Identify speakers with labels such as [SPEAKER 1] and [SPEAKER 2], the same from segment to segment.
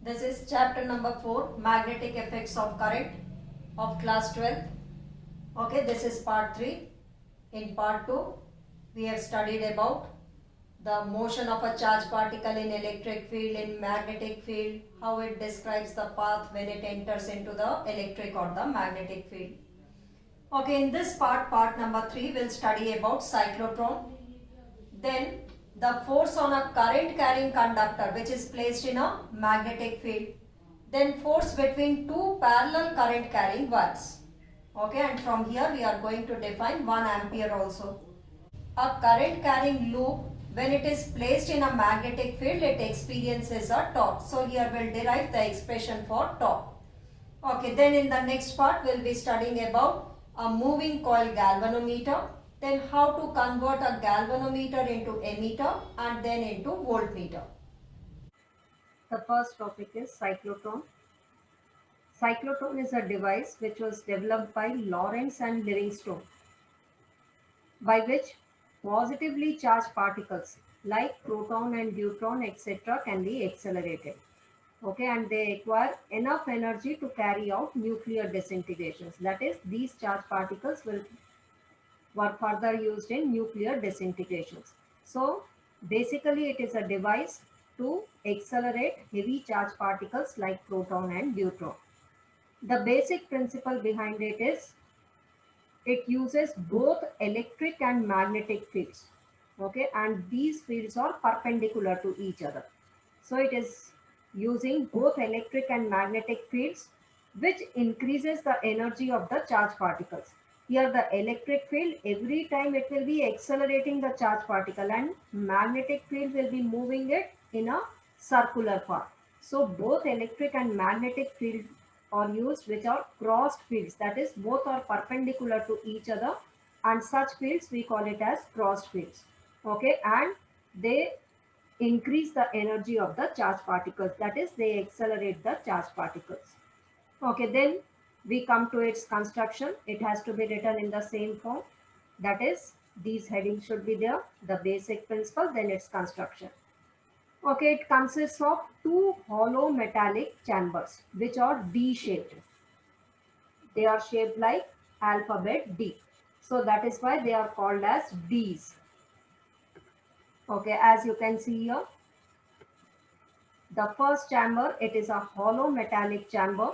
[SPEAKER 1] This is chapter number 4, magnetic effects of current of class 12th. Okay, this is part 3. In part 2, we have studied about the motion of a charged particle in electric field, in magnetic field, how it describes the path when it enters into the electric or the magnetic field. Okay, in this part number 3, we'll study about cyclotron. Then the force on a current carrying conductor which is placed in a magnetic field. Then force between two parallel current carrying wires. Okay, and from here we are going to define 1 ampere also. A current carrying loop, when it is placed in a magnetic field, it experiences a torque. So here we'll derive the expression for torque. Okay, then in the next part we'll be studying about a moving coil galvanometer, then how to convert a galvanometer into ammeter and then into voltmeter. The first topic is cyclotron. Cyclotron is a device which was developed by Lorentz and Livingstone, by which positively charged particles like proton and deuteron etc. can be accelerated. Okay, and they acquire enough energy to carry out nuclear disintegrations. That is, these charged particles were further used in nuclear disintegrations. So basically it is a device to accelerate heavy charged particles like proton and deuteron. The basic principle behind it is it uses both electric and magnetic fields. Okay, and these fields are perpendicular to each other. So it is using both electric and magnetic fields, which increases the energy of the charged particles. Here the electric field, every time it will be accelerating the charged particle, and magnetic field will be moving it in a circular path. So both electric and magnetic field are used, which are crossed fields. That is, both are perpendicular to each other, and such fields we call it as crossed fields. Okay, and they increase the energy of the charged particles. That is, they accelerate the charged particles. Okay, then we come to its construction. It has to be written in the same form. That is, these headings should be there. The basic principle, then its construction. Okay, it consists of two hollow metallic chambers which are D-shaped. They are shaped like alphabet D. So that is why they are called as Ds. Okay, as you can see here, the first chamber, it is a hollow metallic chamber.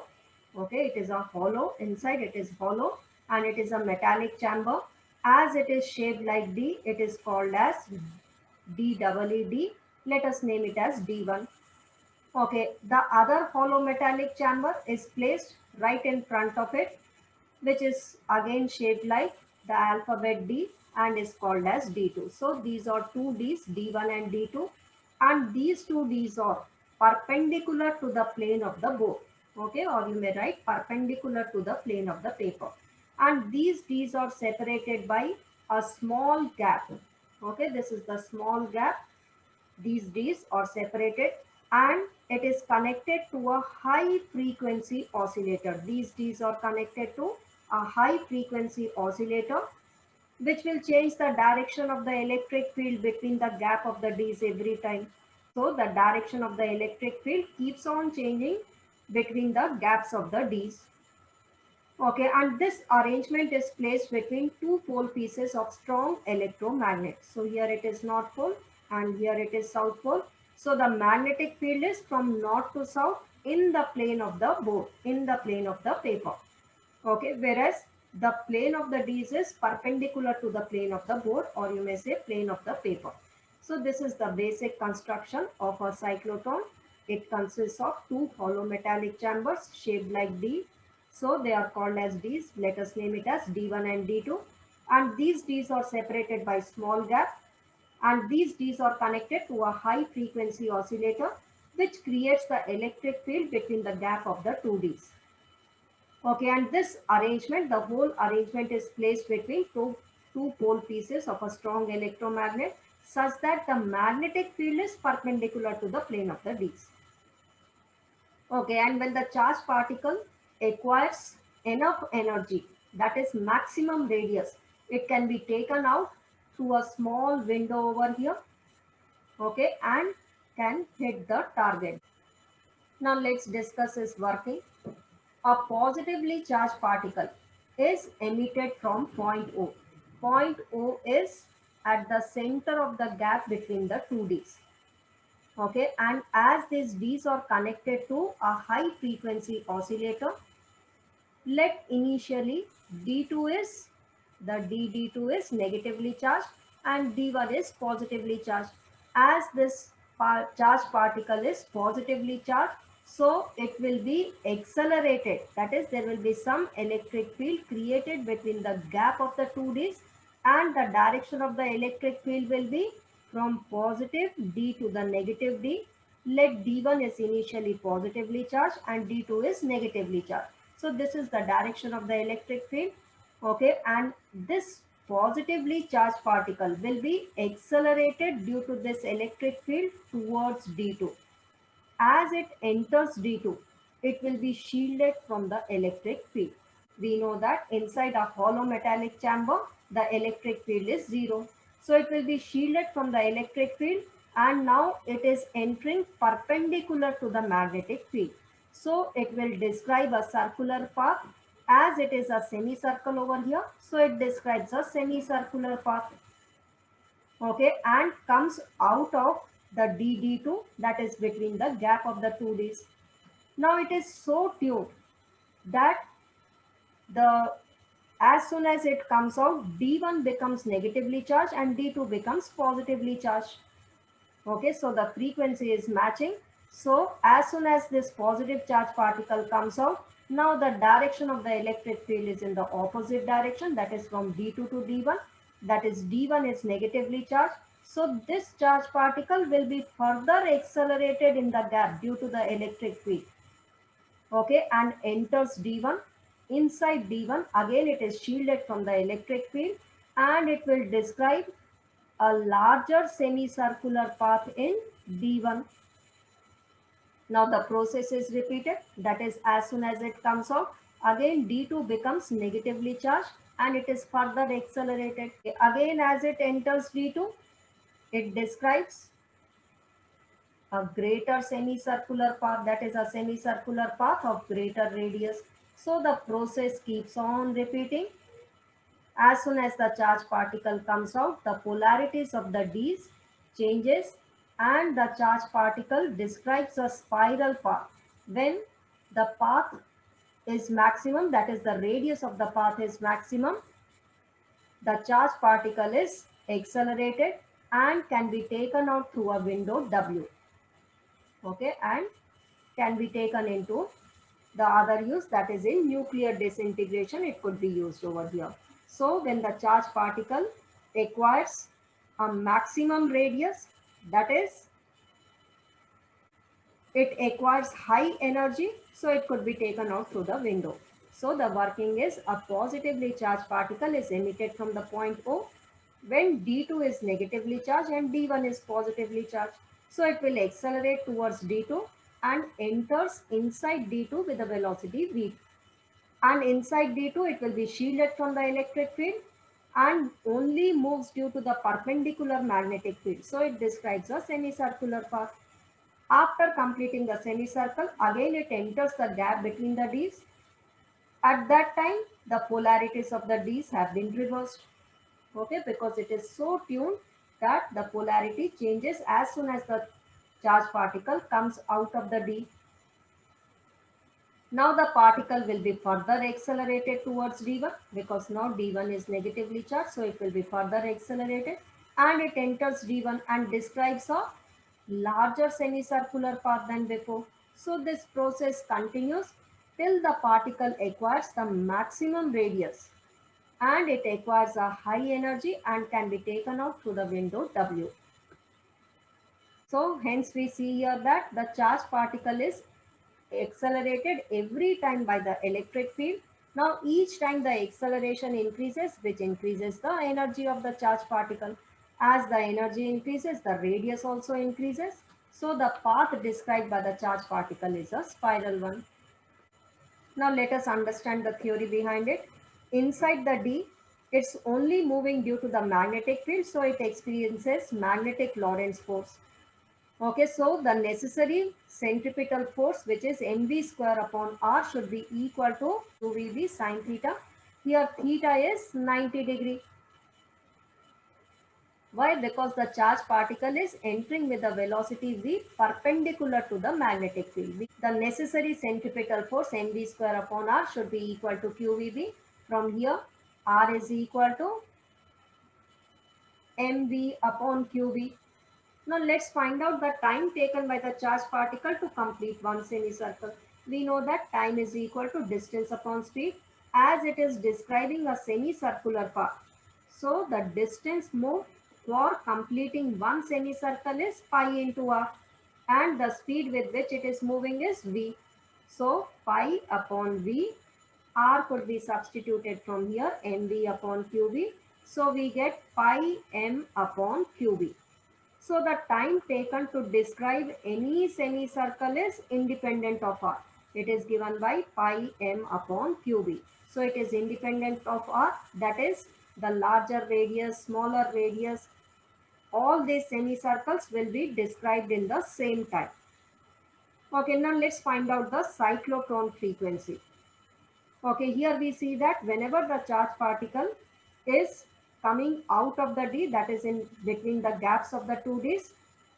[SPEAKER 1] Okay, it is a hollow, inside it is hollow, and it is a metallic chamber. As it is shaped like D, it is called as DEED. Let us name it as D1. Okay, the other hollow metallic chamber is placed right in front of it, which is again shaped like the alphabet D and is called as D2. So these are two Ds, D1 and D2, and these two Ds are perpendicular to the plane of the board. Okay, or you may write perpendicular to the plane of the paper. And these Ds are separated by a small gap. Okay, this is the small gap. These Ds are separated and it is connected to a high frequency oscillator. These Ds are connected to a high frequency oscillator which will change the direction of the electric field between the gap of the Ds every time. So the direction of the electric field keeps on changing between the gaps of the Ds. Okay, and this arrangement is placed between two pole pieces of strong electromagnet. So here it is north pole and here it is south pole. So the magnetic field is from north to south in the plane of the board, in the plane of the paper. Okay, whereas the plane of the Ds is perpendicular to the plane of the board, or you may say plane of the paper. So this is the basic construction of a cyclotron. It consists of two hollow metallic chambers shaped like D. So they are called as Ds. Let us name it as D1 and D2. And these Ds are separated by small gap. And these Ds are connected to a high frequency oscillator which creates the electric field between the gap of the two Ds. Okay, and this arrangement, the whole arrangement is placed between two pole pieces of a strong electromagnet such that the magnetic field is perpendicular to the plane of the Ds. Okay, and when the charged particle acquires enough energy, that is maximum radius, it can be taken out through a small window over here. Okay, and can hit the target. Now let's discuss its working. A positively charged particle is emitted from point O. Point O is at the center of the gap between the two Ds. Okay, and as these Ds are connected to a high frequency oscillator, let initially D2 is the D2 is negatively charged and D1 is positively charged. As this charged particle is positively charged, so it will be accelerated. That is, there will be some electric field created between the gap of the two Ds, and the direction of the electric field will be from positive D to the negative D. Let D1 is initially positively charged and D2 is negatively charged. So this is the direction of the electric field. Okay, and this positively charged particle will be accelerated due to this electric field towards D2. As it enters D2, it will be shielded from the electric field. We know that inside a hollow metallic chamber, the electric field is zero. So it will be shielded from the electric field, and now it is entering perpendicular to the magnetic field. So it will describe a circular path. As it is a semicircle over here, so it describes a semicircular path. Okay, and comes out of the DD2, that is between the gap of the two Ds. Now it is so tuned that the as soon as it comes out, D1 becomes negatively charged and D2 becomes positively charged. Okay, so the frequency is matching. So as soon as this positive charge particle comes out, now the direction of the electric field is in the opposite direction, that is from D2 to D1. That is D1 is negatively charged. So this charge particle will be further accelerated in the gap due to the electric field. Okay, and enters D1. Inside D1, again it is shielded from the electric field, and it will describe a larger semicircular path in D1. Now the process is repeated. That is, as soon as it comes out, again D2 becomes negatively charged and it is further accelerated. Again, as it enters D2, it describes a greater semicircular path, that is a semicircular path of greater radius. So the process keeps on repeating. As soon as the charge particle comes out, the polarities of the D's changes and the charge particle describes a spiral path. When the path is maximum, that is the radius of the path is maximum, the charge particle is accelerated and can be taken out through a window W. Okay, and can be taken into the other use, that is in nuclear disintegration, it could be used over here. So when the charge particle acquires a maximum radius, that is it acquires high energy, so it could be taken out through the window. So the working is a positively charged particle is emitted from the point O when D2 is negatively charged and D1 is positively charged. So it will accelerate towards D2 and enters inside D2 with a velocity v. And inside D2, it will be shielded from the electric field and only moves due to the perpendicular magnetic field. So it describes a semicircular path. After completing the semicircle, again it enters the gap between the Ds. At that time, the polarities of the Ds have been reversed. Okay, because it is so tuned that the polarity changes as soon as the charge particle comes out of the D. Now the particle will be further accelerated towards D1 because now D1 is negatively charged, so it will be further accelerated and it enters D1 and describes a larger semicircular path than before. So this process continues till the particle acquires the maximum radius and it acquires a high energy and can be taken out through the window W. So hence we see here that the charged particle is accelerated every time by the electric field. Now each time the acceleration increases, which increases the energy of the charged particle. As the energy increases, the radius also increases. So the path described by the charged particle is a spiral one. Now let us understand the theory behind it. Inside the D, it's only moving due to the magnetic field, so it experiences magnetic Lorentz force. Okay, so the necessary centripetal force, which is mv square upon r, should be equal to 2vb sine theta. Here theta is 90 degree. Why? Because the charged particle is entering with the velocity v perpendicular to the magnetic field. The necessary centripetal force mv square upon r should be equal to qvb. From here, r is equal to mv upon qv. Now let's find out the time taken by the charged particle to complete one semicircle. We know that time is equal to distance upon speed, as it is describing a semicircular path. So the distance moved for completing one semicircle is pi into r, and the speed with which it is moving is v. So pi upon v, r could be substituted from here, mv upon qv. So we get pi m upon qv. So the time taken to describe any semicircle is independent of r. It is given by pi m upon qb. So it is independent of r, that is the larger radius, smaller radius, all these semicircles will be described in the same time. Okay, now let's find out the cyclotron frequency. Okay, here we see that whenever the charge particle is coming out of the D, that is in between the gaps of the two Ds,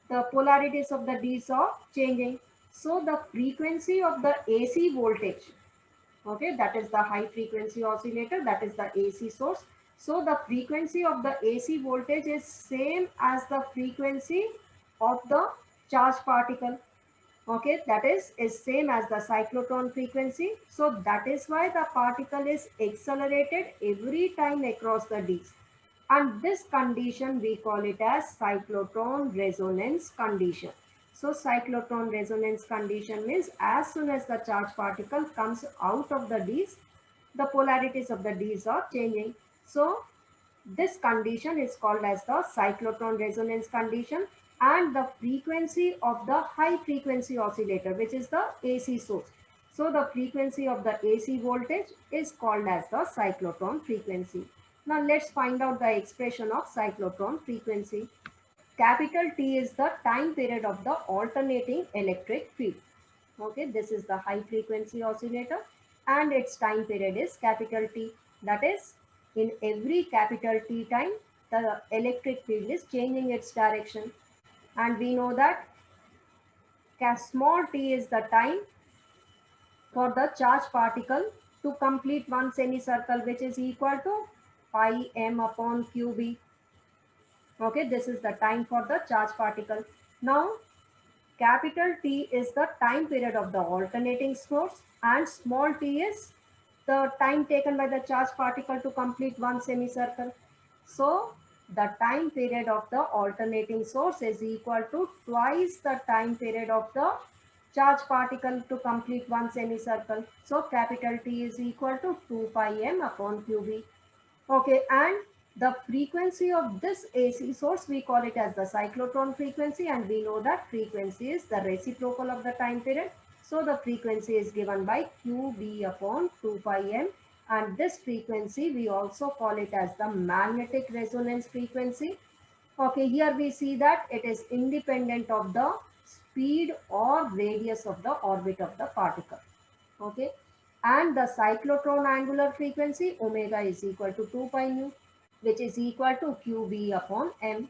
[SPEAKER 1] the polarities of the Ds are changing. So the frequency of the AC voltage, okay, that is the high frequency oscillator, that is the AC source. So the frequency of the AC voltage is same as the frequency of the charge particle. Okay, that is same as the cyclotron frequency. So that is why the particle is accelerated every time across the Ds. And this condition we call it as cyclotron resonance condition. So cyclotron resonance condition means as soon as the charged particle comes out of the Ds, the polarities of the Ds are changing. So this condition is called as the cyclotron resonance condition, and the frequency of the high frequency oscillator, which is the AC source. So the frequency of the AC voltage is called as the cyclotron frequency. Now let's find out the expression of cyclotron frequency. Capital T is the time period of the alternating electric field. Okay, this is the high frequency oscillator and its time period is capital T. That is, in every capital T time, the electric field is changing its direction. And we know that small t is the time for the charged particle to complete one semicircle, which is equal to pi m upon qb. Okay, this is the time for the charged particle. Now, capital T is the time period of the alternating source and small t is the time taken by the charged particle to complete one semicircle. So the time period of the alternating source is equal to twice the time period of the charged particle to complete one semicircle. So capital T is equal to 2 pi m upon qb. Okay, and the frequency of this AC source, we call it as the cyclotron frequency, and we know that frequency is the reciprocal of the time period. So the frequency is given by QB upon 2 pi m, and this frequency we also call it as the magnetic resonance frequency. Okay, here we see that it is independent of the speed or radius of the orbit of the particle. Okay, and the cyclotron angular frequency omega is equal to 2 pi nu, which is equal to qb upon m.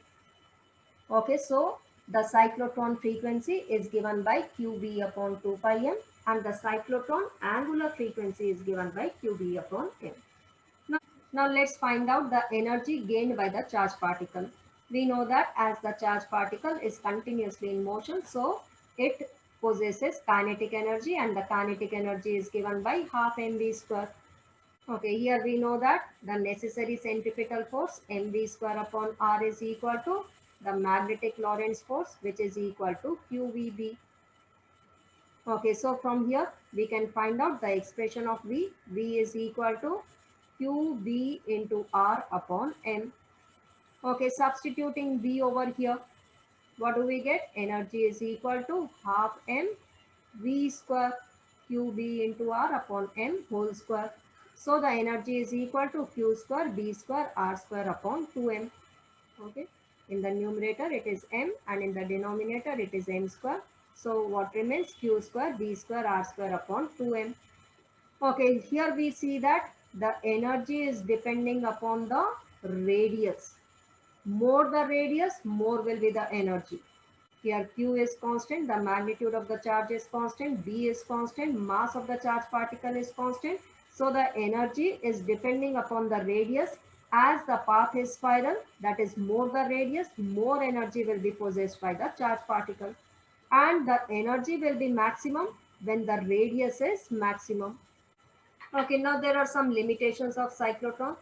[SPEAKER 1] Okay, so the cyclotron frequency is given by qb upon 2 pi m, and the cyclotron angular frequency is given by qb upon m. Now let's find out the energy gained by the charged particle. We know that as the charged particle is continuously in motion, so it possesses kinetic energy, and the kinetic energy is given by half mv square. Okay, here we know that the necessary centripetal force mv square upon r is equal to the magnetic Lorentz force, which is equal to qvb. Okay, so from here we can find out the expression of V. V is equal to QB into R upon M. Okay, substituting V over here, what do we get? Energy is equal to half M V square QB into R upon M whole square. So the energy is equal to Q square B square R square upon 2M. Okay. In the numerator it is m and in the denominator it is m square. So what remains? Q square b square r square upon 2m. Okay, here we see that the energy is depending upon the radius. More the radius, more will be the energy. Here Q is constant, the magnitude of the charge is constant, B is constant, mass of the charge particle is constant. So the energy is depending upon the radius. As the path is spiral, that is more the radius, more energy will be possessed by the charge particle. And the energy will be maximum when the radius is maximum. Okay, now there are some limitations of cyclotron.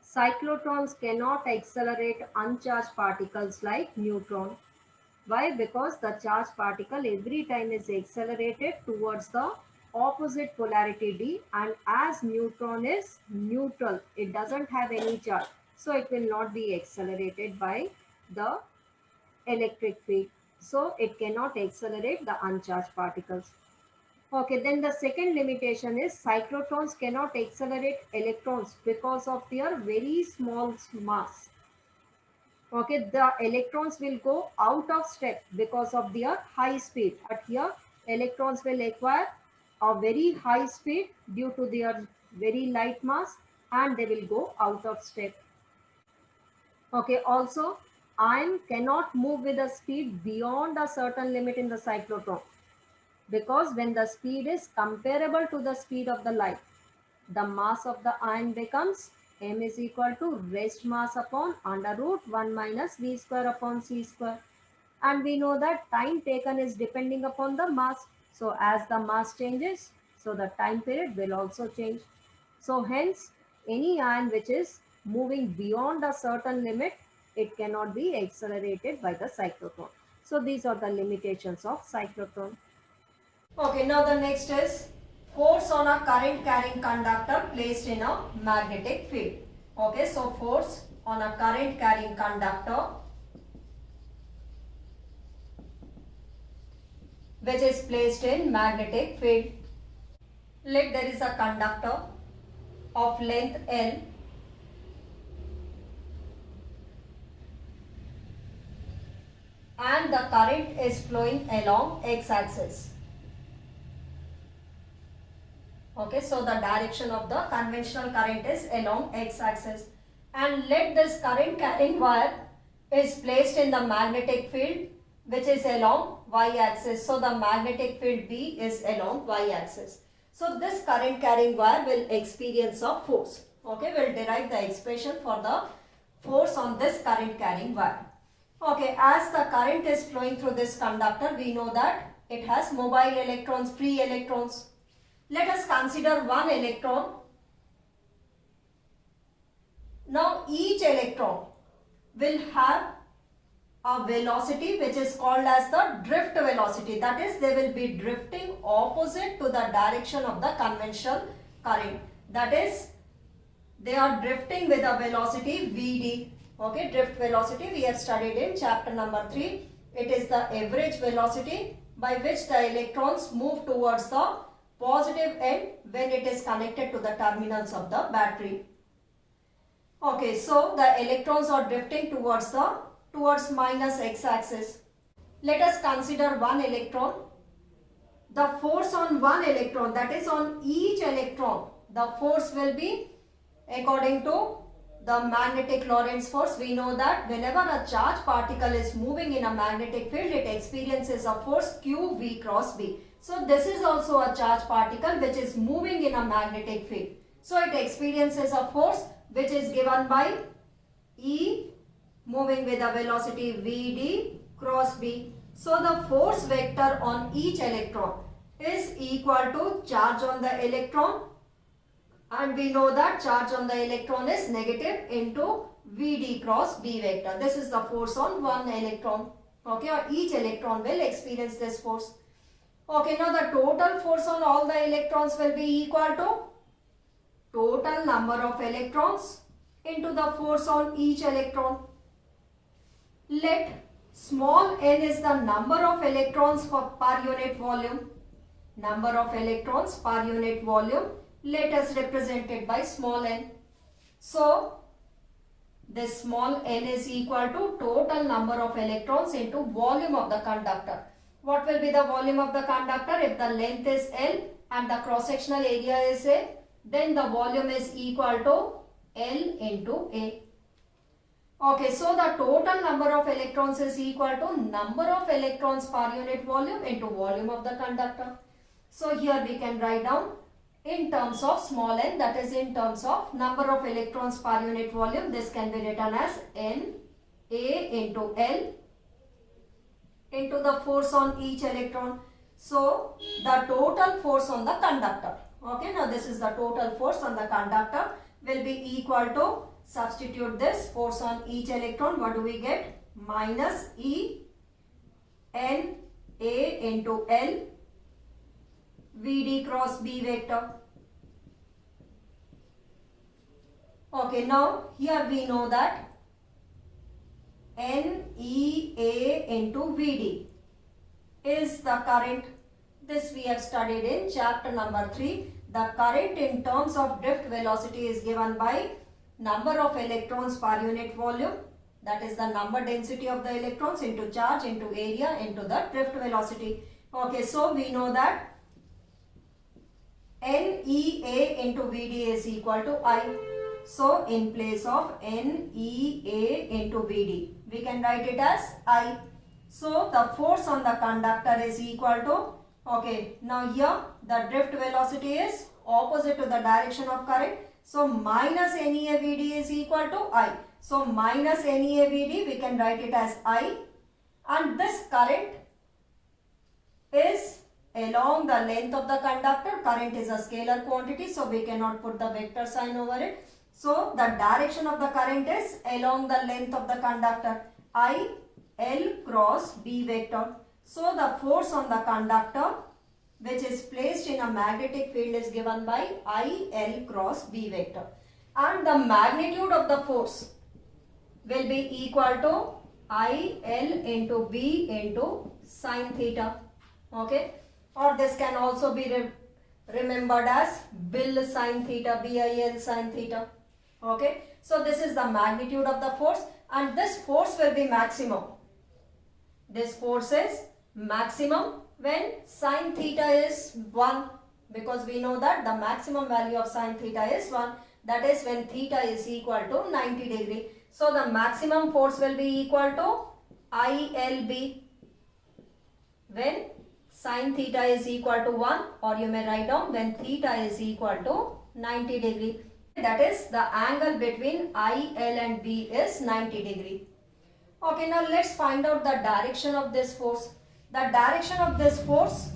[SPEAKER 1] Cyclotrons cannot accelerate uncharged particles like neutron. Why? Because the charged particle every time is accelerated towards the opposite polarity d, and as neutron is neutral, it doesn't have any charge. So it will not be accelerated by the electric field. So it cannot accelerate the uncharged particles. Okay, then the second limitation is cyclotrons cannot accelerate electrons because of their very small mass. Okay, the electrons will go out of step because of their high speed. But here, electrons will acquire a very high speed due to their very light mass, and they will go out of step. Okay, also, ion cannot move with a speed beyond a certain limit in the cyclotron, because when the speed is comparable to the speed of the light, the mass of the ion becomes m is equal to rest mass upon under root 1 minus v square upon c square. And we know that time taken is depending upon the mass. So as the mass changes, so the time period will also change. So hence, any ion which is moving beyond a certain limit, it cannot be accelerated by the cyclotron. So these are the limitations of cyclotron. Okay, now the next is force on a current carrying conductor placed in a magnetic field. Okay, so force on a current carrying conductor which is placed in magnetic field. Let there is a conductor of length L and the current is flowing along x-axis. Okay, so the direction of the conventional current is along x-axis, and let this current carrying wire is placed in the magnetic field which is along y-axis. So the magnetic field B is along y-axis. So this current carrying wire will experience a force. Okay, we'll derive the expression for the force on this current carrying wire. Okay, as the current is flowing through this conductor, we know that it has mobile electrons, free electrons. Let us consider one electron. Now each electron will have a velocity which is called as the drift velocity. That is, they will be drifting opposite to the direction of the conventional current. That is, they are drifting with a velocity Vd. Okay, drift velocity we have studied in chapter number 3. It is the average velocity by which the electrons move towards the positive end when it is connected to the terminals of the battery. Okay, so the electrons are drifting towards minus x-axis. Let us consider one electron. The force on one electron, that is on each electron, the force will be according to the magnetic Lorentz force. We know that whenever a charged particle is moving in a magnetic field, it experiences a force Q V cross B. So this is also a charged particle which is moving in a magnetic field. So it experiences a force which is given by E moving with a velocity Vd cross B. So the force vector on each electron is equal to charge on the electron, and we know that charge on the electron is negative into Vd cross B vector. This is the force on one electron. Okay, or each electron will experience this force. Okay, now the total force on all the electrons will be equal to total number of electrons into the force on each electron. Let small n is the number of electrons per unit volume. Number of electrons per unit volume. Let us represent it by small n. So, this small n is equal to total number of electrons into volume of the conductor. What will be the volume of the conductor? If the length is L and the cross-sectional area is A, then the volume is equal to L into A. Okay, so the total number of electrons is equal to number of electrons per unit volume into volume of the conductor. So here we can write down in terms of small n, that is in terms of number of electrons per unit volume. This can be written as N A into L into the force on each electron. So the total force on the conductor, okay, now this is the total force on the conductor, will be equal to, substitute this force on each electron, what do we get? Minus E N A into L Vd cross B vector. Okay, now here we know that NEA into Vd is the current. This we have studied in chapter number 3. The current in terms of drift velocity is given by number of electrons per unit volume, that is the number density of the electrons into charge into area into the drift velocity. Okay, so we know that NEA into Vd is equal to I. So in place of NEA into Vd, we can write it as I. So the force on the conductor is equal to, okay, now here the drift velocity is opposite to the direction of current. So minus NEA Vd is equal to I. So minus NEA Vd, we can write it as I. And this current is along the length of the conductor. Current is a scalar quantity, so we cannot put the vector sign over it. So the direction of the current is along the length of the conductor, I L cross B vector. So the force on the conductor which is placed in a magnetic field is given by I L cross B vector. And the magnitude of the force will be equal to I L into B into sine theta. Okay, or this can also be remembered as BIL sine theta, BIL sine theta. Okay, so this is the magnitude of the force, and this force will be maximum. This force is maximum when sine theta is 1, because we know that the maximum value of sine theta is 1, that is when theta is equal to 90 degree. So the maximum force will be equal to ILB when sine theta is equal to 1, or you may write down when theta is equal to 90 degree. That is the angle between IL and B is 90 degree. Okay, now let's find out the direction of this force. The direction of this force,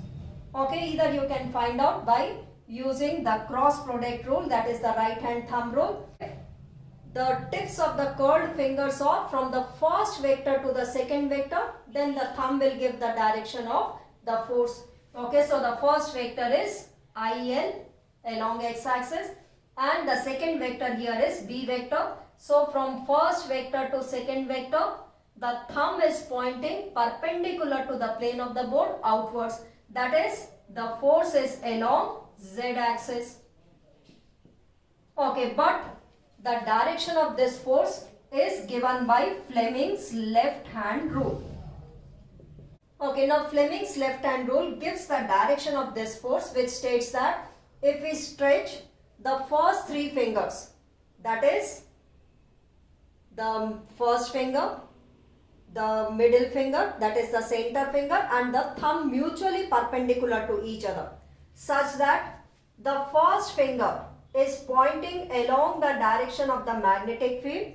[SPEAKER 1] okay, either you can find out by using the cross product rule, that is the right hand thumb rule. The tips of the curled fingers are from the first vector to the second vector, then the thumb will give the direction of the force. Okay, so the first vector is IL along x-axis and the second vector here is B vector. So from first vector to second vector, the thumb is pointing perpendicular to the plane of the board outwards. That is, the force is along z-axis. Okay, but the direction of this force is given by Fleming's left hand rule. Okay, now Fleming's left hand rule gives the direction of this force, which states that if we stretch the first three fingers, that is the first finger, the middle finger, that is the center finger, and the thumb mutually perpendicular to each other, such that the first finger is pointing along the direction of the magnetic field,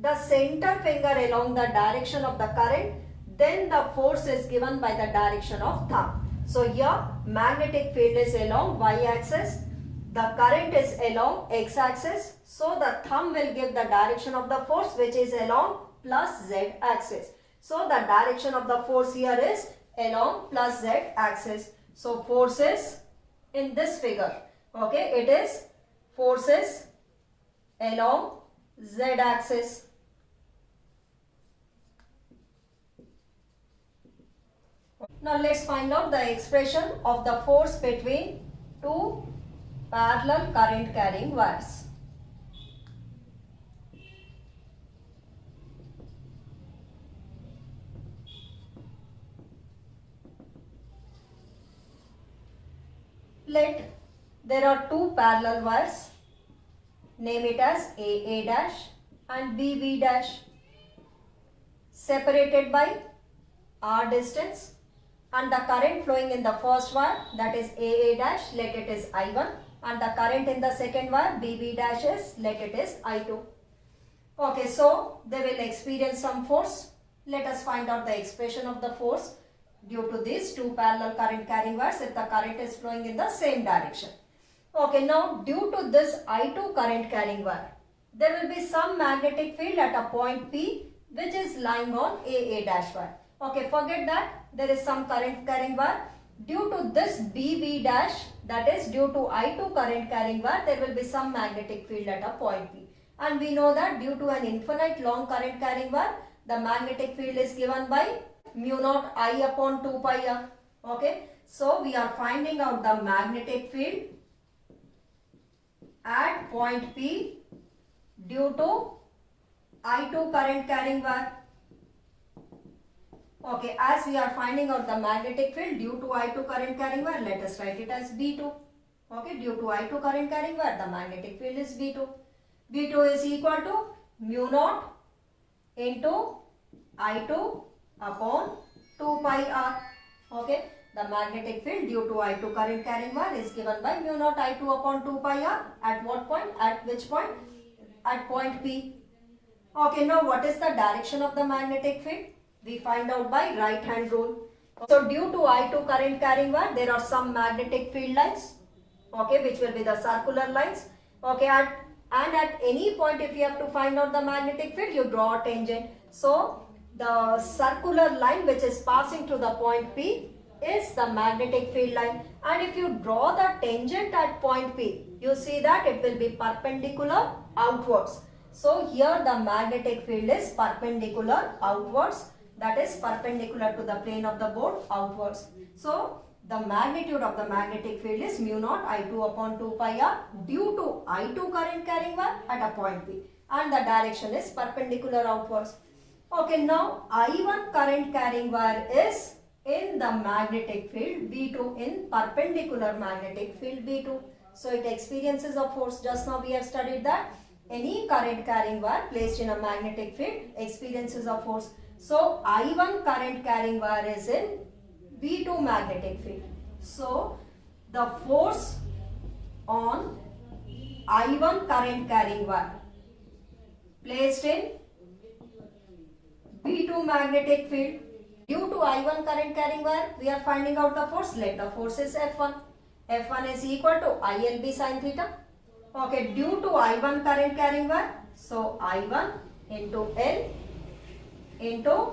[SPEAKER 1] the center finger along the direction of the current, then the force is given by the direction of thumb. So here magnetic field is along y-axis, the current is along x-axis, so the thumb will give the direction of the force, which is along plus z-axis. So the direction of the force here is along plus z-axis. So force is in this figure. Okay, it is forces along z-axis. Now let's find out the expression of the force between two parallel current carrying wires. Let there are two parallel wires, name it as AA dash and BB dash, separated by R distance, and the current flowing in the first wire, that is AA dash, let it is I1, and the current in the second wire BB dash is, let it is I2. Okay, so they will experience some force. Let us find out the expression of the force due to these two parallel current carrying wires if the current is flowing in the same direction. Okay, now due to this I2 current carrying wire, there will be some magnetic field at a point P which is lying on AA dash wire. Okay, forget that, there is some current carrying wire. Due to this BB dash, that is due to I2 current carrying wire, there will be some magnetic field at a point P. And we know that due to an infinite long current carrying wire, the magnetic field is given by mu naught I upon 2 pi r. Okay, so we are finding out the magnetic field at point P due to I2 current carrying wire. Okay, as we are finding out the magnetic field due to I2 current carrying wire, let us write it as B2. Okay, due to I2 current carrying wire, the magnetic field is B2. B2 is equal to mu naught into I2 upon 2 pi r. Okay, the magnetic field due to I2 current carrying wire is given by mu naught I2 upon 2 pi r. At what point? At which point? At point P. Okay, now what is the direction of the magnetic field? We find out by right hand rule. So due to I2 current carrying wire, there are some magnetic field lines, okay, which will be the circular lines. Okay, at any point if you have to find out the magnetic field, you draw a tangent. So the circular line which is passing through the point P is the magnetic field line, and if you draw the tangent at point P, you see that it will be perpendicular outwards. So here the magnetic field is perpendicular outwards, that is perpendicular to the plane of the board outwards. So the magnitude of the magnetic field is mu naught I2 upon 2 pi r due to I2 current carrying wire at a point P, and the direction is perpendicular outwards. Okay, now I1 current carrying wire is in the magnetic field B2, in perpendicular magnetic field B2. So it experiences a force. Just now we have studied that any current carrying wire placed in a magnetic field experiences a force. So I1 current carrying wire is in B2 magnetic field. So the force on I1 current carrying wire placed in B2 magnetic field, due to I1 current carrying wire, we are finding out the force. Let the force is F1. F1 is equal to ILB sin theta. Okay, due to I1 current carrying wire, so I1 into L into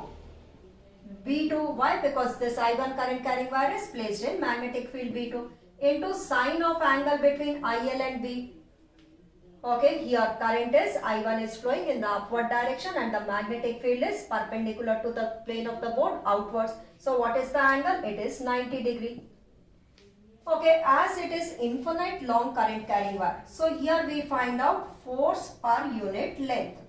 [SPEAKER 1] B2. Why? Because this I1 current carrying wire is placed in magnetic field B2 into sine of angle between IL and B. Okay, here current is I1 is flowing in the upward direction and the magnetic field is perpendicular to the plane of the board outwards. So what is the angle? It is 90 degree. Okay, as it is infinite long current carrying wire, so here we find out force per unit length.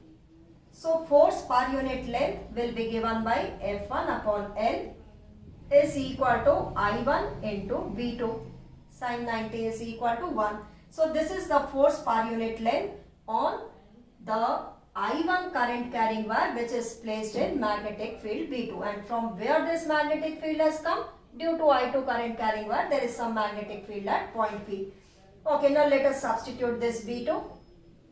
[SPEAKER 1] So force per unit length will be given by F1 upon L is equal to I1 into B2. Sin 90 is equal to 1. So this is the force per unit length on the I1 current carrying wire which is placed in magnetic field B2. And from where this magnetic field has come? Due to I2 current carrying wire, there is some magnetic field at point P. Okay, now let us substitute this B2.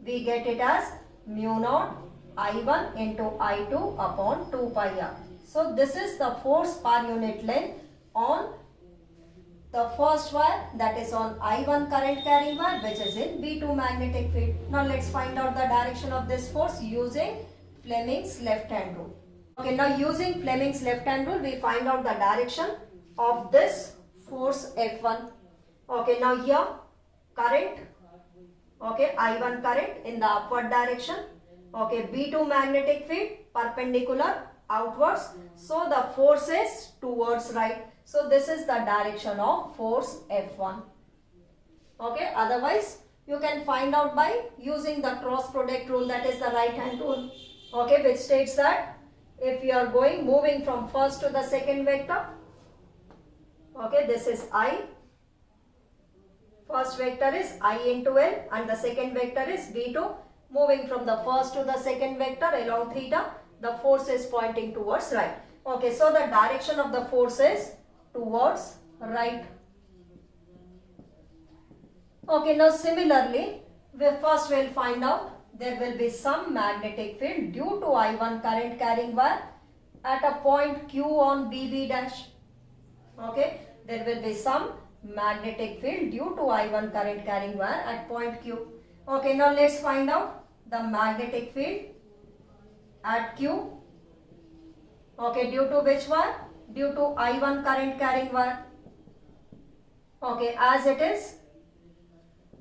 [SPEAKER 1] We get it as mu naught I1 into I2 upon 2 pi r. So this is the force per unit length on the first wire, that is on I1 current carrying wire which is in B2 magnetic field. Now let's find out the direction of this force using Fleming's left hand rule. Okay, now using Fleming's left hand rule, we find out the direction of this force F1. Okay, now here current, okay, I1 current in the upward direction. Okay, B2 magnetic field perpendicular outwards. So the force is towards right. So this is the direction of force F1. Okay, otherwise you can find out by using the cross product rule, that is the right hand rule. Okay, which states that if you are moving from first to the second vector, okay, this is I, First vector is I into L and the second vector is V2. Moving from the first to the second vector along theta, the force is pointing towards right. Okay, so the direction of the force is towards right. Okay, now similarly, we will find out there will be some magnetic field due to I1 current carrying wire at a point Q on BB dash. Okay, there will be some magnetic field due to I1 current carrying wire at point Q. Okay, now let's find out the magnetic field at Q. Okay, due to which wire? Due to I1 current carrying wire. Okay, as it is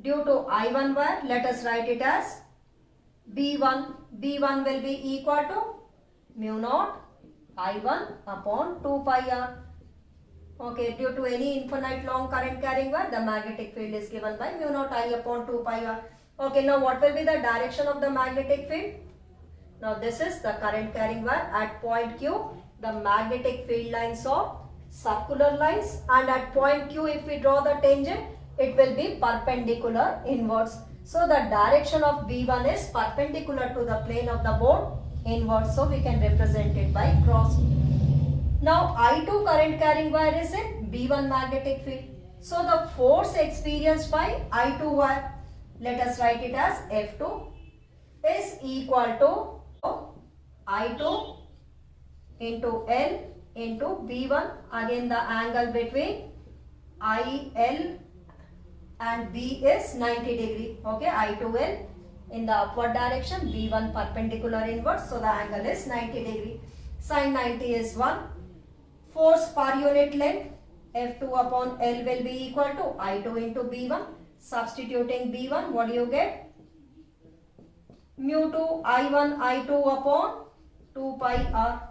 [SPEAKER 1] due to I1 wire, let us write it as B1. B1 will be equal to mu naught I1 upon 2 pi r. Okay, due to any infinite long current carrying wire, the magnetic field is given by mu naught I upon 2 pi r. Okay, now what will be the direction of the magnetic field? Now this is the current carrying wire at point Q. The magnetic field lines are circular lines, and at point Q if we draw the tangent, it will be perpendicular inwards. So the direction of B1 is perpendicular to the plane of the board inwards. So we can represent it by cross. Now I2 current carrying wire is in B1 magnetic field. So the force experienced by I2 wire, let us write it as F2, is equal to I2 into L into B1. Again the angle between IL and B is 90 degree. Okay, I2L in the upward direction, B1 perpendicular inwards, so the angle is 90 degree. Sin 90 is 1. Force per unit length F2 upon L will be equal to I2 into B1. Substituting B1, what do you get? Mu 2 I1 I2 upon 2 pi r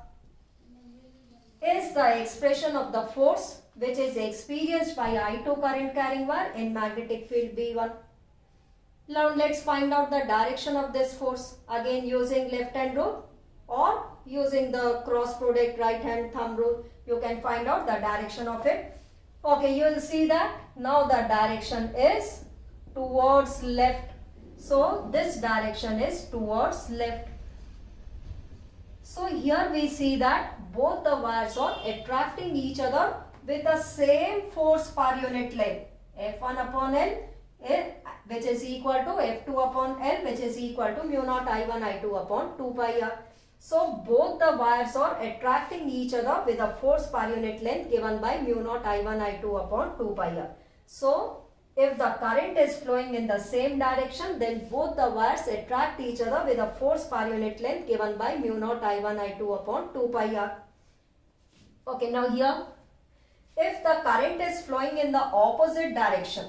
[SPEAKER 1] is the expression of the force which is experienced by I2 current carrying wire in magnetic field B1. Now let's find out the direction of this force, again using left hand rule or using the cross product right hand thumb rule. You can find out the direction of it. Okay, you will see that now the direction is towards left. So this direction is towards left. So here we see that both the wires are attracting each other with the same force per unit length, F1 upon L, which is equal to F2 upon L, which is equal to mu naught I1 I2 upon 2 pi r. So both the wires are attracting each other with a force per unit length given by mu naught I1 I2 upon 2 pi r. So if the current is flowing in the same direction, then both the wires attract each other with a force per unit length given by mu naught I1 I2 upon 2 pi r. Okay, now here, if the current is flowing in the opposite direction,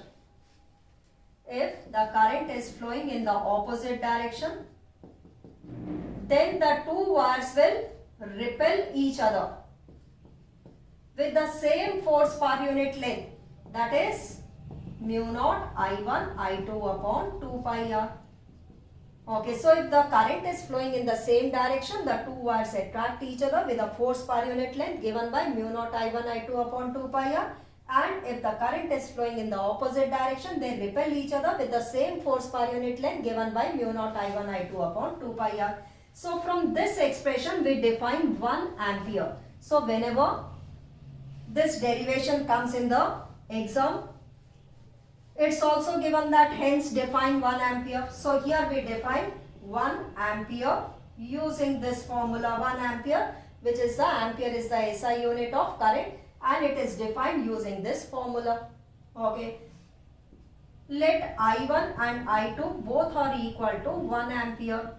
[SPEAKER 1] then the two wires will repel each other with the same force per unit length, that is mu naught I1 I2 upon 2 pi r. Okay, so if the current is flowing in the same direction, the two wires attract each other with a force per unit length given by mu naught I1 I2 upon 2 pi r. And if the current is flowing in the opposite direction, they repel each other with the same force per unit length given by mu naught I1 I2 upon 2 pi r. So from this expression we define 1 ampere. So whenever this derivation comes in the exam, it's also given that hence define 1 ampere. So here we define 1 ampere using this formula 1 ampere, which is the ampere is the SI unit of current, and it is defined using this formula. Okay. Let I1 and I2 both are equal to 1 ampere.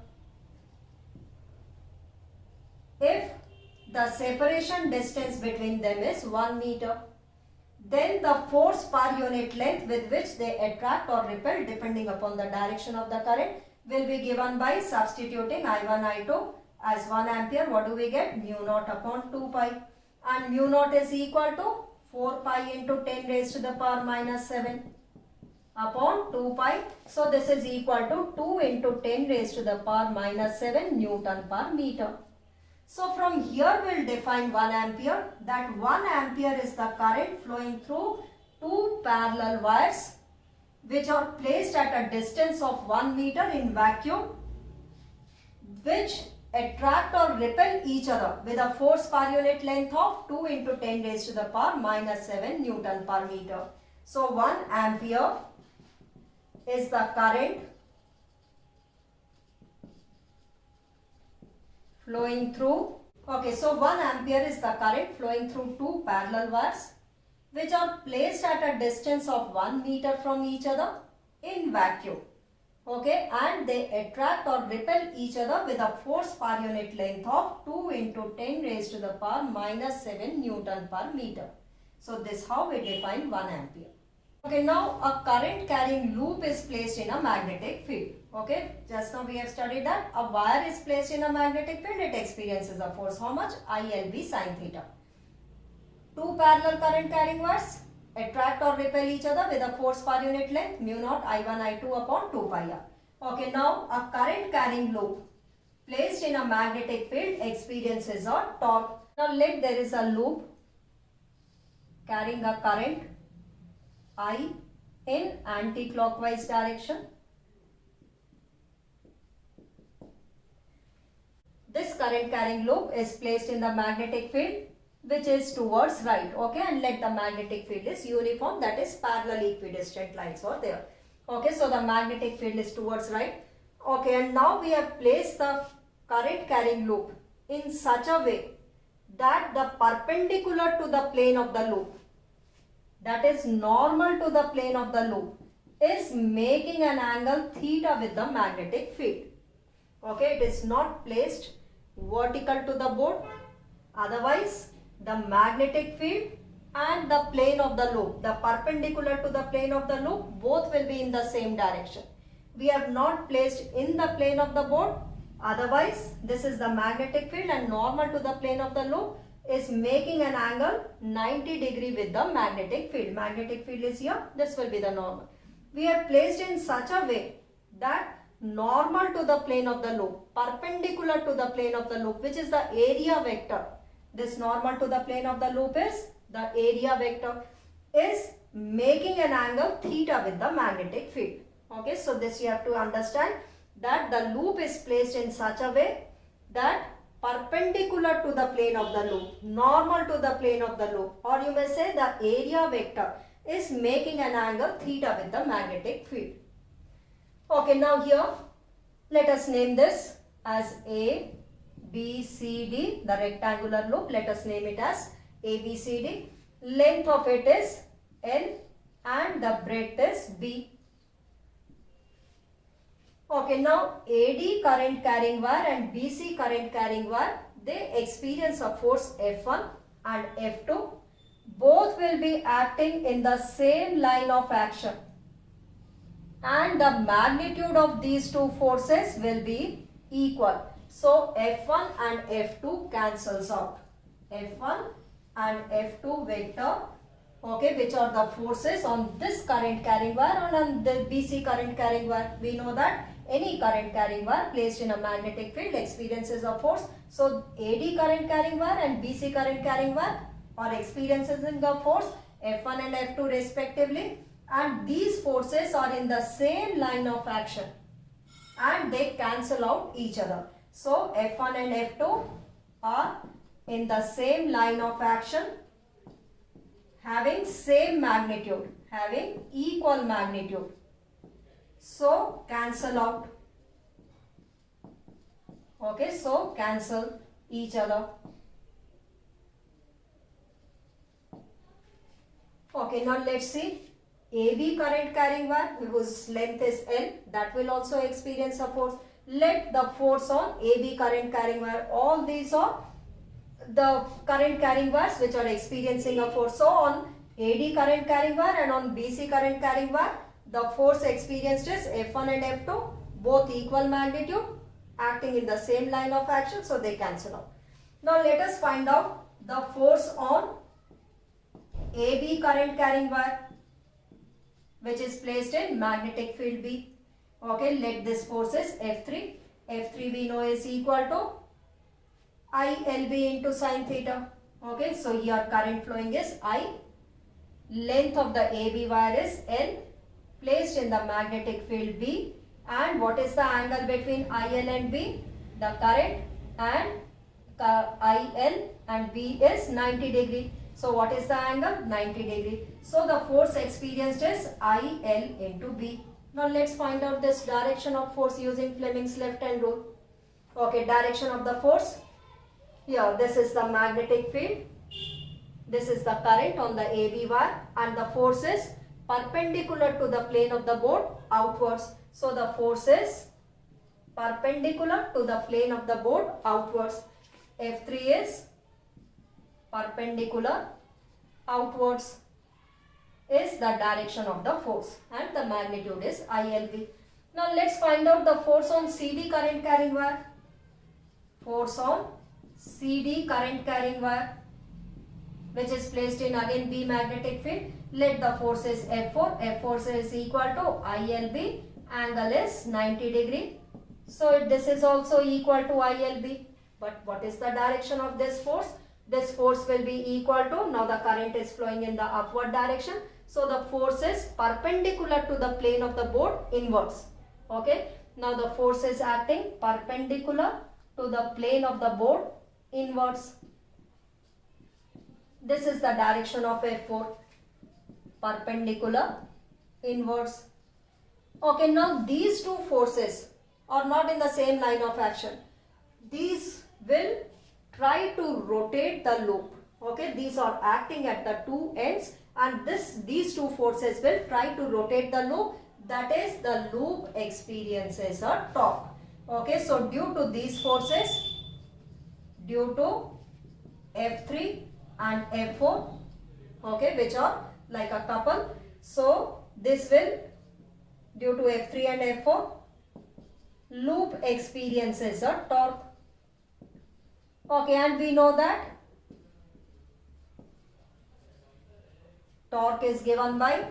[SPEAKER 1] If the separation distance between them is 1 meter, then the force per unit length with which they attract or repel depending upon the direction of the current will be given by substituting I1 I2 as 1 ampere. What do we get? Mu naught upon 2 pi, and mu naught is equal to 4 pi into 10 raised to the power minus 7 upon 2 pi. So this is equal to 2 into 10 raised to the power minus 7 Newton per meter. So from here we will define 1 ampere, that 1 ampere is the current flowing through two parallel wires which are placed at a distance of 1 meter in vacuum, which attract or repel each other with a force per unit length of 2 into 10 raised to the power minus 7 Newton per meter. So 1 ampere is the current flowing through. Okay, so 1 ampere is the current flowing through two parallel wires which are placed at a distance of 1 meter from each other in vacuum. Okay, and they attract or repel each other with a force per unit length of 2 into 10 raised to the power minus 7 Newton per meter. So this how we define 1 ampere. Okay, now a current carrying loop is placed in a magnetic field. Okay, just now we have studied that a wire is placed in a magnetic field, it experiences a force. How much? ILB sin theta. Two parallel current carrying wires attract or repel each other with a force per unit length mu naught I1 I2 upon 2 pi r. Okay, now a current carrying loop placed in a magnetic field experiences a torque. Now let there is a loop carrying a current I in anti-clockwise direction. This current carrying loop is placed in the magnetic field which is towards right. Okay, and let the magnetic field is uniform, that is parallel equidistant lines are there. Okay, so the magnetic field is towards right. Okay, and now we have placed the current carrying loop in such a way that the perpendicular to the plane of the loop, that is normal to the plane of the loop, is making an angle theta with the magnetic field. Okay, it is not placed vertical to the board, otherwise the magnetic field and the plane of the loop, the perpendicular to the plane of the loop, both will be in the same direction. We have not placed in the plane of the board, otherwise this is the magnetic field and normal to the plane of the loop is making an angle 90 degree with the magnetic field. Magnetic field is here, this will be the normal. We are placed in such a way that normal to the plane of the loop, perpendicular to the plane of the loop, which is the area vector. This normal to the plane of the loop is the area vector, is making an angle theta with the magnetic field. Okay, so this you have to understand that the loop is placed in such a way that perpendicular to the plane of the loop, normal to the plane of the loop, or you may say the area vector is making an angle theta with the magnetic field. Okay, now here let us name this as A, B, C, D, the rectangular loop. Let us name it as A, B, C, D. Length of it is L and the breadth is B. Okay, now AD current carrying wire and BC current carrying wire, they experience a force F1 and F2. Both will be acting in the same line of action, and the magnitude of these two forces will be equal. So F1 and F2 cancels out. F1 and F2 vector, okay, which are the forces on this current carrying wire and on the BC current carrying wire. We know that any current carrying wire placed in a magnetic field experiences a force. So AD current carrying wire and BC current carrying wire are experiencing the force F1 and F2 respectively, and these forces are in the same line of action and they cancel out each other. So F1 and F2 are in the same line of action, having same magnitude, having equal magnitude. So cancel out. Okay, so cancel each other. Okay, now let's see. AB current carrying wire whose length is L, that will also experience a force. Let the force on AB current carrying wire, all these are the current carrying wires which are experiencing a force. So on AD current carrying wire and on BC current carrying wire, the force experienced is F1 and F2, both equal magnitude, acting in the same line of action, so they cancel out. Now let us find out the force on AB current carrying wire, which is placed in magnetic field B. Okay, let this force is F3. F3 we know is equal to ILB into sin theta. Okay, so here current flowing is I. Length of the AB wire is L placed in the magnetic field B. And what is the angle between IL and B? The current and IL and B is 90 degree. So what is the angle? 90 degree. So the force experienced is IL into B. Now let's find out this direction of force using Fleming's left hand rule. Okay, direction of the force. Here, this is the magnetic field. This is the current on the AB wire, and the force is perpendicular to the plane of the board outwards. So the force is perpendicular to the plane of the board outwards. F3 is perpendicular outwards is the direction of the force, and the magnitude is ILB. Now let's find out the force on CD current carrying wire. Force on CD current carrying wire, which is placed in again B magnetic field. Let the force is F4. F4 is equal to ILB. Angle is 90 degree. So this is also equal to ILB. But what is the direction of this force? This force will be equal to, now the current is flowing in the upward direction. So the force is perpendicular to the plane of the board inwards. Okay. Now the force is acting perpendicular to the plane of the board inwards. This is the direction of F4. Perpendicular inwards. Okay, now these two forces are not in the same line of action. These will try to rotate the loop. Okay, these are acting at the two ends, and these two forces will try to rotate the loop. That is, the loop experiences a torque. Okay, so due to these forces, due to F3 and F4, okay, which are like a couple, so this will, due to F3 and F4, loop experiences a torque. Okay, and we know that torque is given by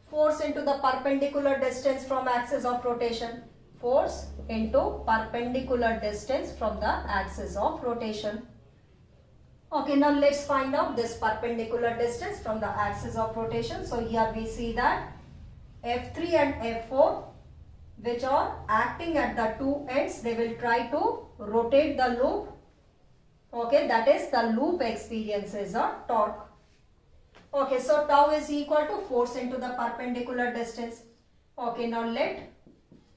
[SPEAKER 1] force into the perpendicular distance from axis of rotation. Force into perpendicular distance from the axis of rotation. Okay, now let's find out this perpendicular distance from the axis of rotation. So here we see that F3 and F4, which are acting at the two ends, they will try to rotate the loop. Okay, that is, the loop experiences a torque. Okay, so tau is equal to force into the perpendicular distance. Okay, now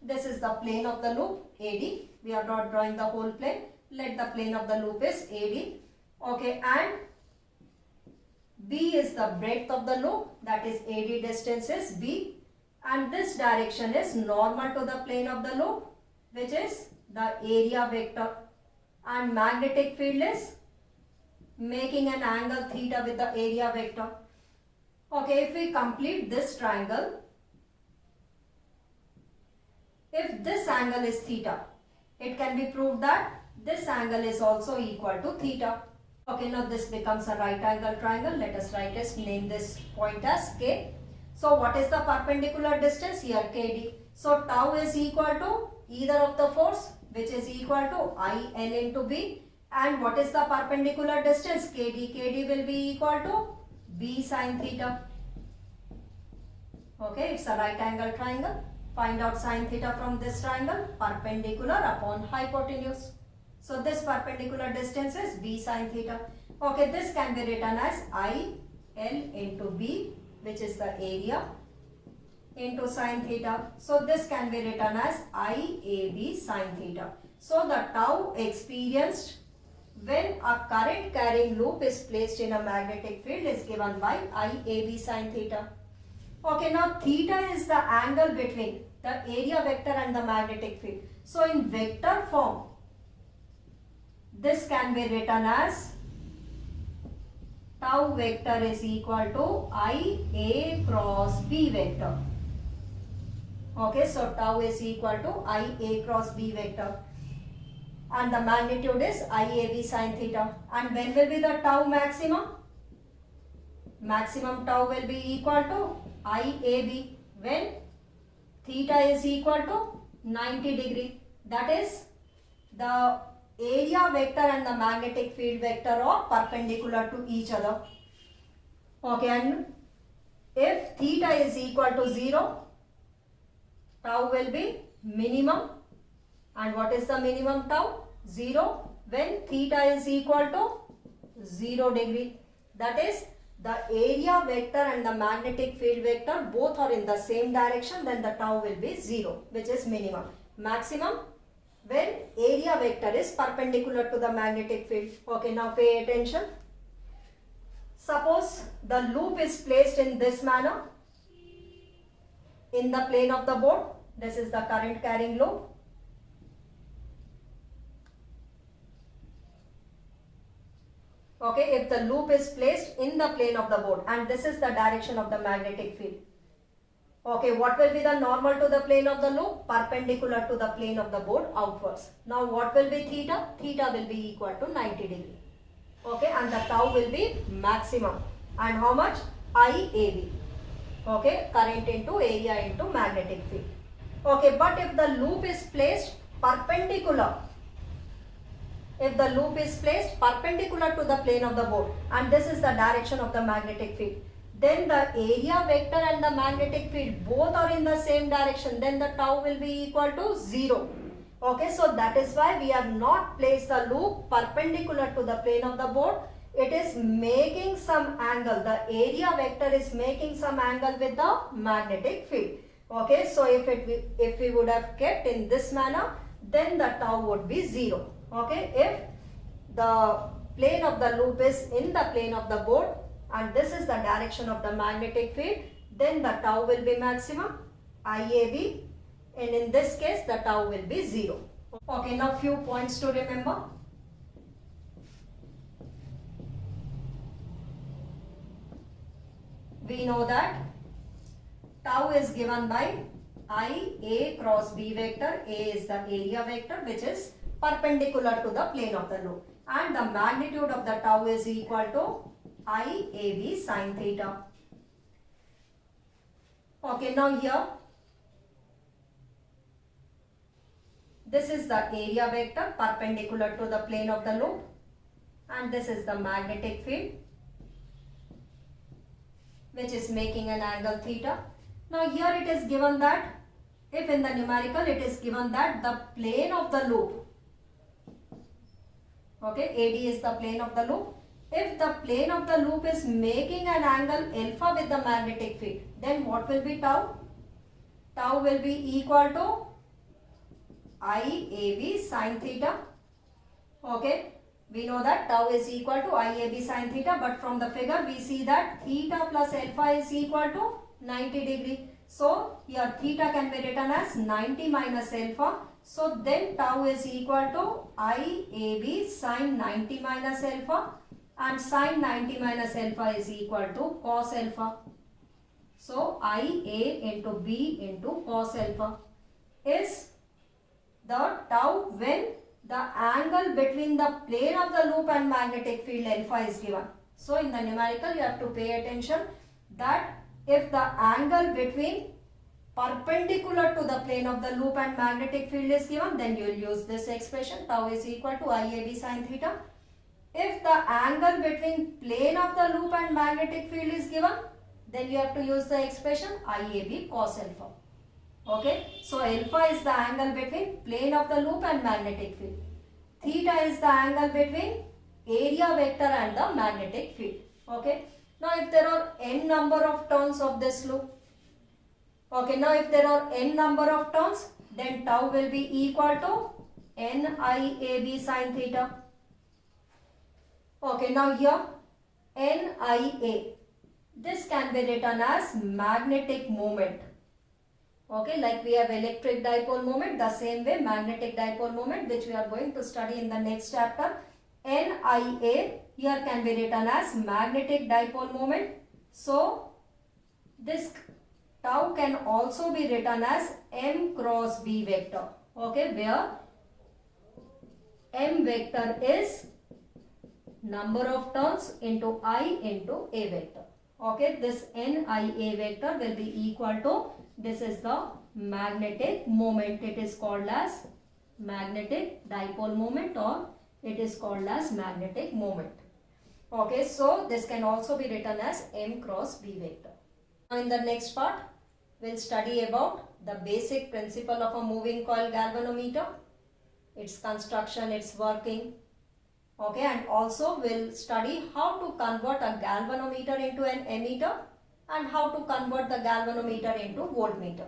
[SPEAKER 1] this is the plane of the loop, AD. We are not drawing the whole plane. Let the plane of the loop is AD. Okay, and B is the breadth of the loop, that is AD distance is B, and this direction is normal to the plane of the loop, which is the area vector, and magnetic field is making an angle theta with the area vector. Okay, if we complete this triangle, if this angle is theta, it can be proved that this angle is also equal to theta. Okay, now this becomes a right angle triangle. Let us name this point as K. So what is the perpendicular distance? Here KD. So tau is equal to either of the force, which is equal to IL into B. And what is the perpendicular distance? KD. KD will be equal to B sine theta. Okay, it's a right angle triangle. Find out sine theta from this triangle. Perpendicular upon hypotenuse. So this perpendicular distance is B sine theta. Okay, this can be written as IL into B, which is the area, into sine theta. So this can be written as IAB sine theta. So the tau experienced when a current carrying loop is placed in a magnetic field is given by IAB sine theta. Okay, now theta is the angle between the area vector and the magnetic field. So in vector form, this can be written as tau vector is equal to IA cross B vector. Okay, so tau is equal to IA cross B vector. And the magnitude is IAB sine theta. And when will be the tau maximum? Maximum tau will be equal to IAB when theta is equal to 90 degree. That is, the area vector and the magnetic field vector are perpendicular to each other. Okay, and if theta is equal to 0, tau will be minimum. And what is the minimum tau? 0 when theta is equal to 0 degree. That is, the area vector and the magnetic field vector both are in the same direction, then the tau will be 0, which is minimum. Maximum when area vector is perpendicular to the magnetic field. Okay, now pay attention. Suppose the loop is placed in this manner in the plane of the board. This is the current carrying loop. Okay, if the loop is placed in the plane of the board and this is the direction of the magnetic field. Okay, what will be the normal to the plane of the loop? Perpendicular to the plane of the board outwards. Now what will be theta? Theta will be equal to 90 degree. Okay, and the tau will be maximum. And how much? IAB. Okay, current into area into magnetic field. Okay, but if the loop is placed perpendicular, if the loop is placed perpendicular to the plane of the board and this is the direction of the magnetic field, then the area vector and the magnetic field both are in the same direction, then the tau will be equal to 0. Okay, so that is why we have not placed the loop perpendicular to the plane of the board. It is making some angle. The area vector is making some angle with the magnetic field. Okay, so if we would have kept in this manner, then the tau would be 0. Okay, if the plane of the loop is in the plane of the board and this is the direction of the magnetic field, then the tau will be maximum, IAB, and in this case the tau will be 0. Okay, now few points to remember. We know that tau is given by IA cross B vector. A is the area vector which is perpendicular to the plane of the loop, and the magnitude of the tau is equal to IAB sin theta. Okay, now here this is the area vector perpendicular to the plane of the loop and this is the magnetic field which is making an angle theta. Now here it is given that, if in the numerical it is given that the plane of the loop, okay, AD is the plane of the loop. If the plane of the loop is making an angle alpha with the magnetic field, then what will be tau? Tau will be equal to IAB sin theta. Okay, we know that tau is equal to IAB sin theta, but from the figure we see that theta plus alpha is equal to 90 degree. So here theta can be written as 90 minus alpha. So then tau is equal to IAB sin 90 minus alpha, and sin 90 minus alpha is equal to cos alpha. So IA into B into cos alpha is the tau when the angle between the plane of the loop and magnetic field alpha is given. So in the numerical you have to pay attention that if the angle between perpendicular to the plane of the loop and magnetic field is given, then you will use this expression, tau is equal to IAB sin theta. If the angle between plane of the loop and magnetic field is given, then you have to use the expression IAB cos alpha. Okay, so alpha is the angle between plane of the loop and magnetic field. Theta is the angle between area vector and the magnetic field. Okay, now if there are n number of turns of this loop, okay, now if there are n number of turns, then tau will be equal to NIAB sin theta. Okay, now here NIA, this can be written as magnetic moment. Okay, like we have electric dipole moment, the same way magnetic dipole moment, which we are going to study in the next chapter. NIA here can be written as magnetic dipole moment. So this tau can also be written as M cross B vector. Okay, where M vector is number of turns into I into A vector. Okay, this NIA vector will be equal to, this is the magnetic moment. It is called as magnetic dipole moment, or it is called as magnetic moment. Okay, so this can also be written as M cross B vector. Now in the next part, we'll study about the basic principle of a moving coil galvanometer, its construction, its working. Okay, and also we'll study how to convert a galvanometer into an ammeter and how to convert the galvanometer into voltmeter.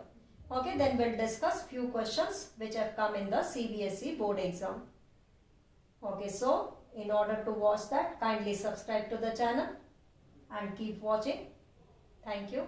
[SPEAKER 1] Okay, then we'll discuss few questions which have come in the CBSE board exam. Okay, so in order to watch that, kindly subscribe to the channel and keep watching. Thank you.